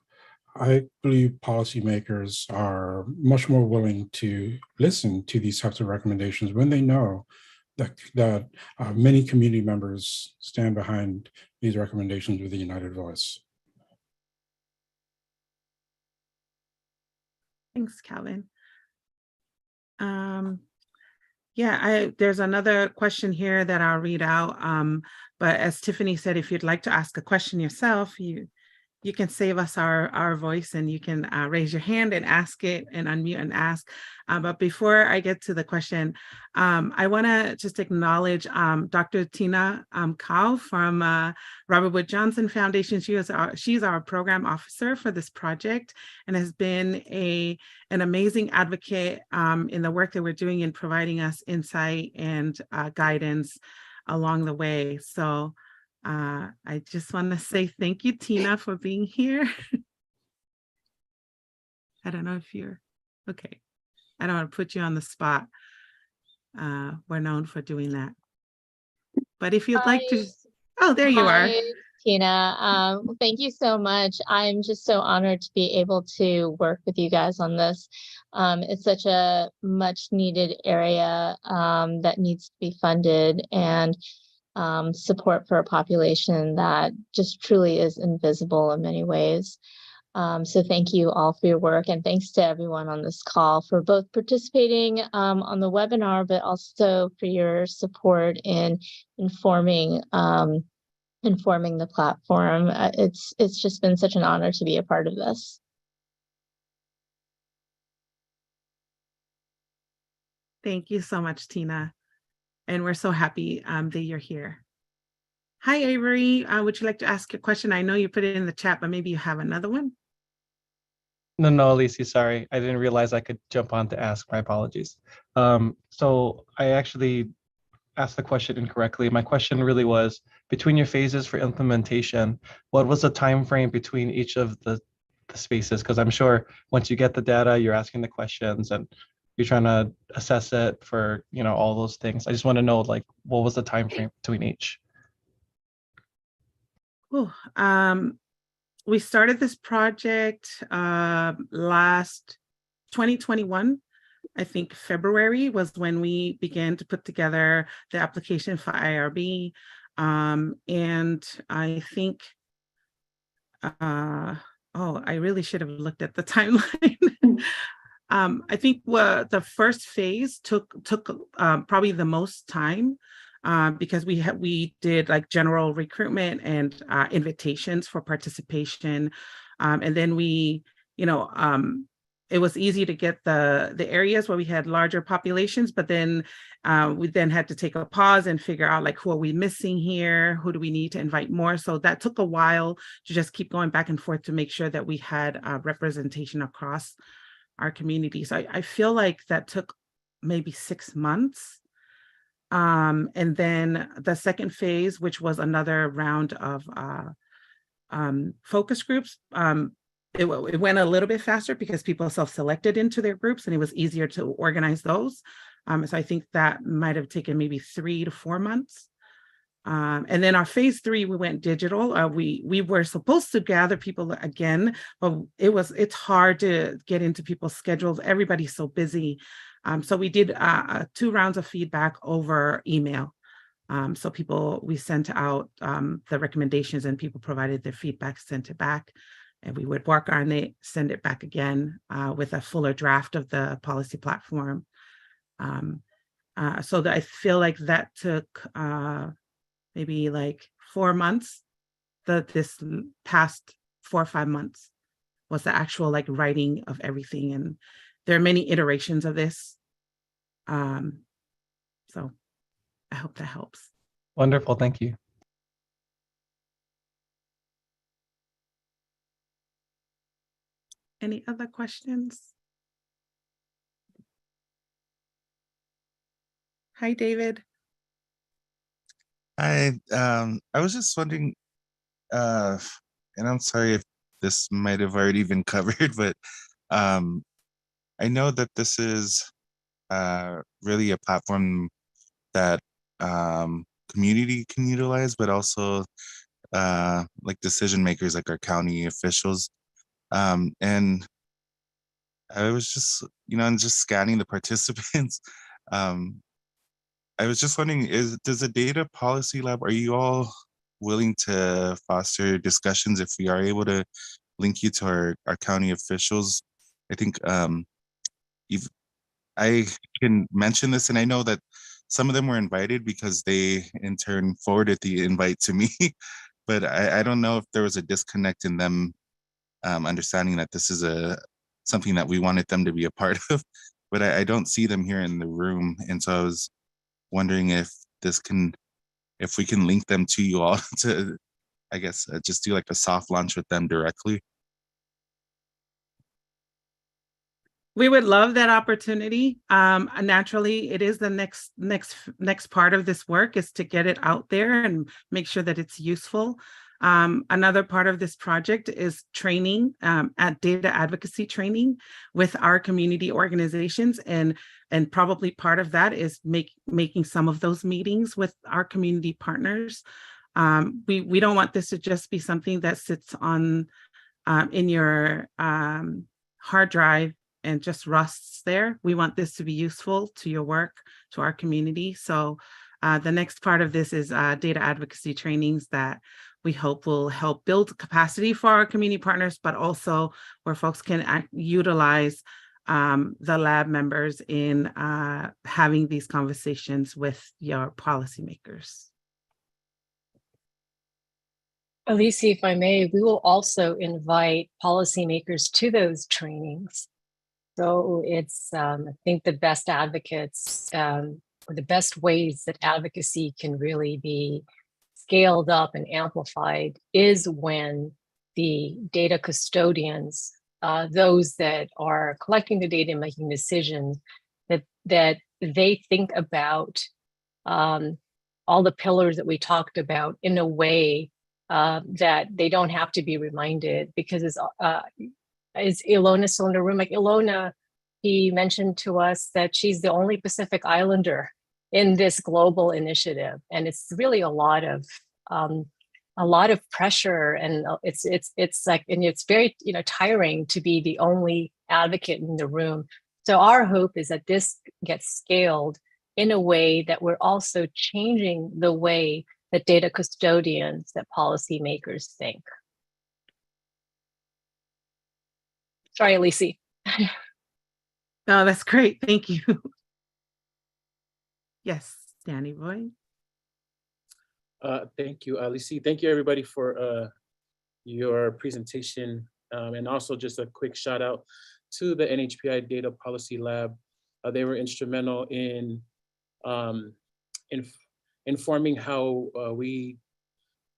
I believe policymakers are much more willing to listen to these types of recommendations when they know that many community members stand behind these recommendations with a united voice. Thanks, Calvin. There's another question here that I'll read out. But as Tiffany said, if you'd like to ask a question yourself, you can save us our voice, and you can raise your hand and ask it and unmute and ask. But before I get to the question, I want to just acknowledge Dr. Tina Kao from Robert Wood Johnson Foundation. She's our program officer for this project and has been an amazing advocate in the work that we're doing in providing us insight and guidance along the way. So I just want to say thank you, Tina, for being here. I don't know if you're okay. I don't want to put you on the spot. We're known for doing that. But if you'd like to, oh, there you are. Tina, thank you so much. I'm just so honored to be able to work with you guys on this. It's such a much needed area that needs to be funded, and support for a population that just truly is invisible in many ways. So thank you all for your work, and thanks to everyone on this call for both participating on the webinar, but also for your support in informing the platform. It's just been such an honor to be a part of this. Thank you so much, Tina. And we're so happy that you're here. Hi, Avery. Would you like to ask a question? I know you put it in the chat, but maybe you have another one. No, Alicia, sorry. I didn't realize I could jump on to ask. My apologies. So I actually asked the question incorrectly. My question really was, between your phases for implementation, what was the time frame between each of the spaces? Because I'm sure once you get the data, you're asking the questions and you're trying to assess it for, all those things. I just want to know, like, what was the time frame between each? We started this project last 2021. I think February was when we began to put together the application for IRB. And I think, I really should have looked at the timeline. I think the first phase took probably the most time because we did like general recruitment and invitations for participation, and then we it was easy to get the areas where we had larger populations, but then we then had to take a pause and figure out like, who are we missing here? Who do we need to invite more? So that took a while to just keep going back and forth to make sure that we had representation across our communities. I feel like that took maybe 6 months. And then the second phase, which was another round of focus groups, it went a little bit faster because people self-selected into their groups and it was easier to organize those. So I think that might have taken maybe 3 to 4 months. And then our phase 3, we went digital. We were supposed to gather people again, but it's hard to get into people's schedules. Everybody's so busy. So we did 2 rounds of feedback over email. So we sent out the recommendations and people provided their feedback, sent it back, and we would work on it, send it back again with a fuller draft of the policy platform. So that I feel like that took maybe like 4 months. This past 4 or 5 months was the actual like writing of everything. And there are many iterations of this. So I hope that helps. Wonderful, thank you. Any other questions? Hi, David. I was just wondering, and I'm sorry if this might have already been covered, but I know that this is really a platform that community can utilize, but also like decision makers, like our county officials. And I was just, I'm just scanning the participants. I was just wondering, does the Data Policy Lab, are you all willing to foster discussions if we are able to link you to our county officials? I think I can mention this, and I know that some of them were invited because they in turn forwarded the invite to me, but I don't know if there was a disconnect in them understanding that this is something that we wanted them to be a part of, but I don't see them here in the room. And so I was wondering if we can link them to you all to, I guess, just do like a soft launch with them directly. We would love that opportunity. Naturally, it is the next part of this work is to get it out there and make sure that it's useful. Another part of this project is training, at data advocacy training with our community organizations, and probably part of that is making some of those meetings with our community partners. We don't want this to just be something that sits on in your hard drive and just rusts there. We want this to be useful to your work, to our community. So the next part of this is data advocacy trainings that we hope will help build capacity for our community partners, but also where folks can utilize the lab members in having these conversations with your policymakers. Alicia, if I may, we will also invite policymakers to those trainings. So it's, I think the best advocates, or the best ways that advocacy can really be scaled up and amplified is when the data custodians, those that are collecting the data and making decisions, that they think about all the pillars that we talked about in a way that they don't have to be reminded, because is Ilona still in the room? Like Ilona, he mentioned to us that she's the only Pacific Islander in this global initiative, and it's really a lot of pressure, and it's like, and it's very tiring to be the only advocate in the room. So our hope is that this gets scaled in a way that we're also changing the way that data custodians, that policymakers think. Sorry, Alicia. No, that's great. Thank you. Yes, Danny Boy. Thank you, Alicia. Thank you, everybody, for your presentation. And also just a quick shout out to the NHPI Data Policy Lab. They were instrumental in informing how we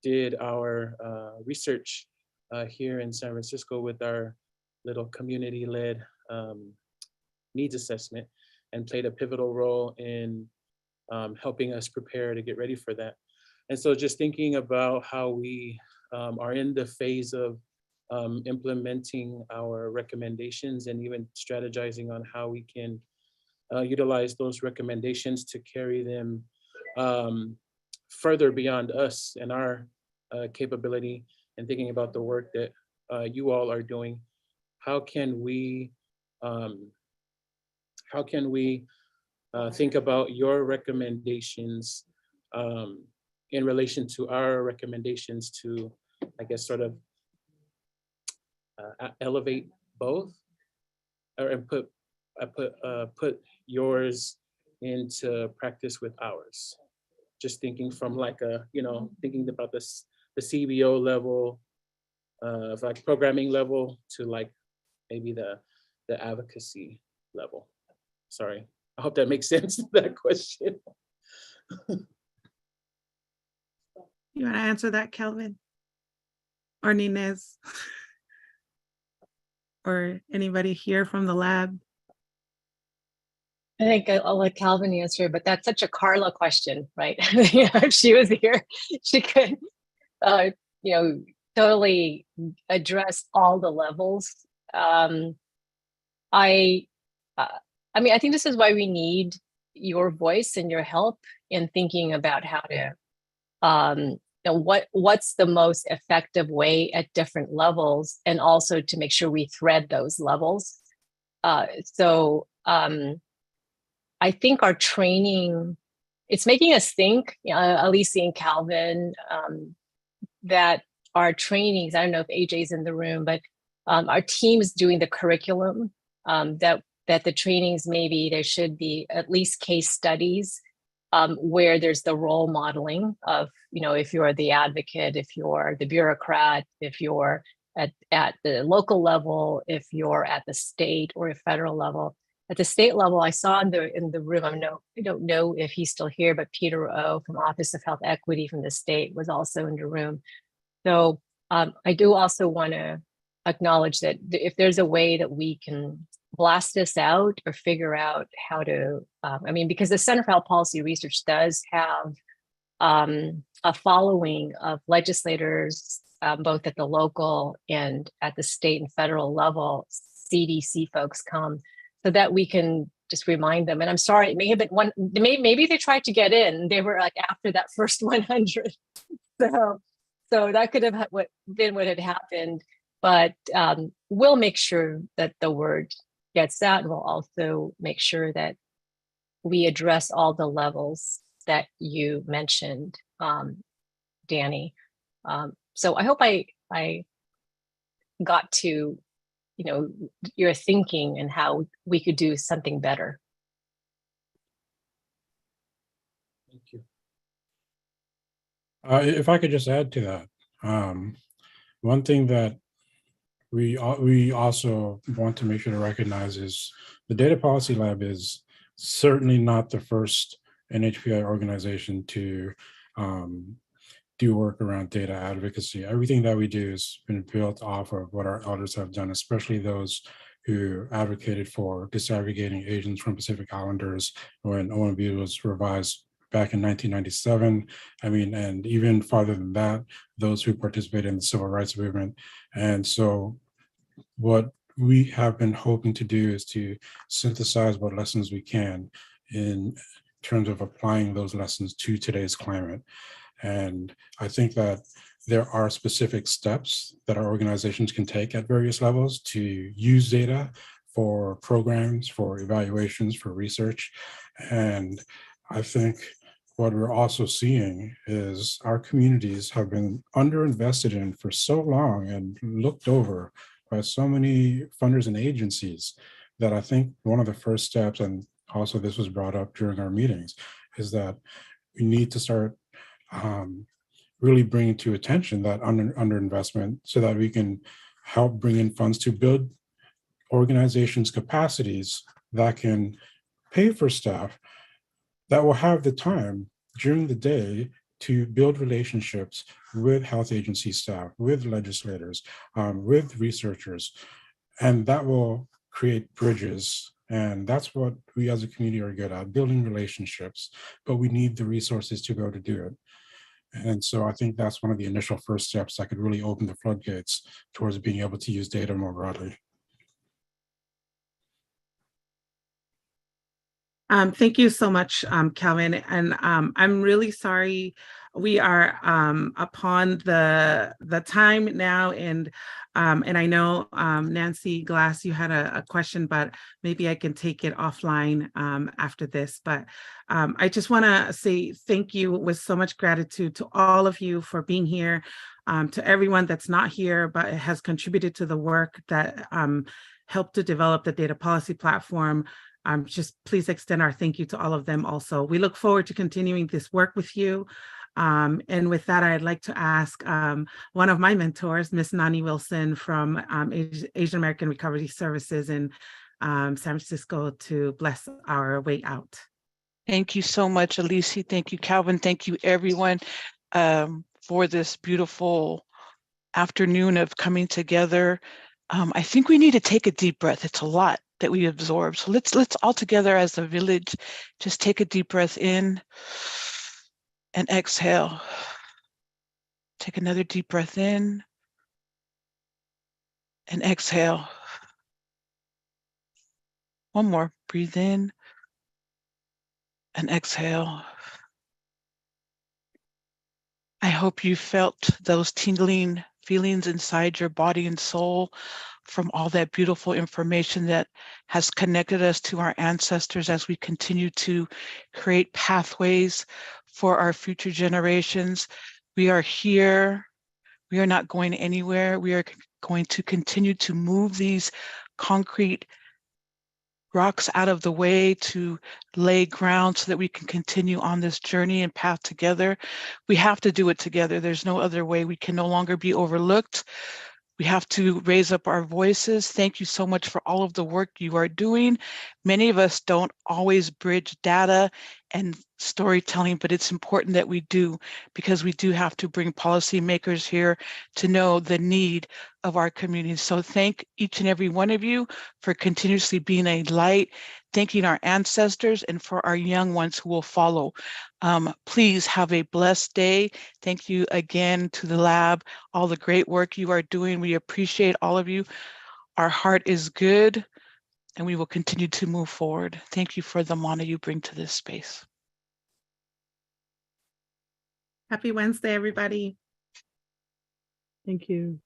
did our research here in San Francisco with our little community-led needs assessment, and played a pivotal role in helping us prepare to get ready for that. And so just thinking about how we are in the phase of implementing our recommendations and even strategizing on how we can utilize those recommendations to carry them further beyond us and our capability, and thinking about the work that you all are doing. How can we think about your recommendations in relation to our recommendations to, I guess, sort of elevate both, and put yours into practice with ours. Just thinking from like a, thinking about this, the CBO level, of like programming level to like maybe the advocacy level. Sorry, I hope that makes sense to that question. You want to answer that, Kelvin? Or Ninez? Or anybody here from the lab? I think I'll let Calvin answer, but that's such a Carla question, right? If she was here, she could, totally address all the levels. I think this is why we need your voice and your help in thinking about how to, what's the most effective way at different levels, and also to make sure we thread those levels. I think our training, it's making us think, Alicia and Calvin, that our trainings, I don't know if AJ's in the room, but our team's doing the curriculum, that the trainings, maybe there should be at least case studies where there's the role modeling of, if you're the advocate, if you're the bureaucrat, if you're at the local level, if you're at the state or a federal level. At the state level, I saw in the room, I don't know if he's still here, but Peter O from Office of Health Equity from the state was also in the room. So I do also want to acknowledge that if there's a way that we can blast this out or figure out how to, because the Center for Health Policy Research does have a following of legislators, both at the local and at the state and federal level, CDC folks come, so that we can just remind them. And I'm sorry, it may have been one, maybe they tried to get in, they were like after that first 100. So that could have been what had happened, but we'll make sure that the word gets out, and we'll also make sure that we address all the levels that you mentioned, Danny. So I hope I got to your thinking and how we could do something better. Thank you. If I could just add to that, one thing that we also want to make sure to recognize is the Data Policy Lab is certainly not the first NHPI organization to do work around data advocacy. Everything that we do has been built off of what our elders have done, especially those who advocated for disaggregating agents from Pacific Islanders when OMB was revised back in 1997. And even farther than that, those who participated in the civil rights movement. And so what we have been hoping to do is to synthesize what lessons we can in terms of applying those lessons to today's climate. And I think that there are specific steps that our organizations can take at various levels to use data for programs, for evaluations, for research. And I think what we're also seeing is our communities have been underinvested in for so long and looked over by so many funders and agencies that I think one of the first steps, and also this was brought up during our meetings, is that we need to start really bringing to attention that underinvestment so that we can help bring in funds to build organizations' capacities that can pay for staff that will have the time during the day to build relationships with health agency staff, with legislators, with researchers, and that will create bridges. And that's what we as a community are good at, building relationships, but we need the resources to go to do it. And so I think that's one of the initial first steps that could really open the floodgates towards being able to use data more broadly. Thank you so much, Calvin. And I'm really sorry we are upon the time now. And I know, Nancy Glass, you had a question, but maybe I can take it offline after this. But I just want to say thank you with so much gratitude to all of you for being here, to everyone that's not here, but has contributed to the work that helped to develop the data policy platform. Just please extend our thank you to all of them also. We look forward to continuing this work with you. And with that, I'd like to ask one of my mentors, Miss Nani Wilson from Asian American Recovery Services in San Francisco, to bless our way out. Thank you so much, Elise. Thank you, Calvin. Thank you, everyone, for this beautiful afternoon of coming together. I think we need to take a deep breath. It's a lot that we absorb. So let's all together as a village, just take a deep breath in and exhale. Take another deep breath in and exhale. One more, breathe in and exhale. I hope you felt those tingling feelings inside your body and soul from all that beautiful information that has connected us to our ancestors as we continue to create pathways for our future generations. We are here. We are not going anywhere. We are going to continue to move these concrete rocks out of the way to lay ground so that we can continue on this journey and path together. We have to do it together. There's no other way. We can no longer be overlooked. We have to raise up our voices. Thank you so much for all of the work you are doing. Many of us don't always bridge data and storytelling, but it's important that we do, because we do have to bring policymakers here to know the need of our community. So thank each and every one of you for continuously being a light, thanking our ancestors, and for our young ones who will follow. Please have a blessed day. Thank you again to the lab, all the great work you are doing. We appreciate all of you. Our heart is good, and we will continue to move forward. Thank you for the mana you bring to this space. Happy Wednesday, everybody. Thank you.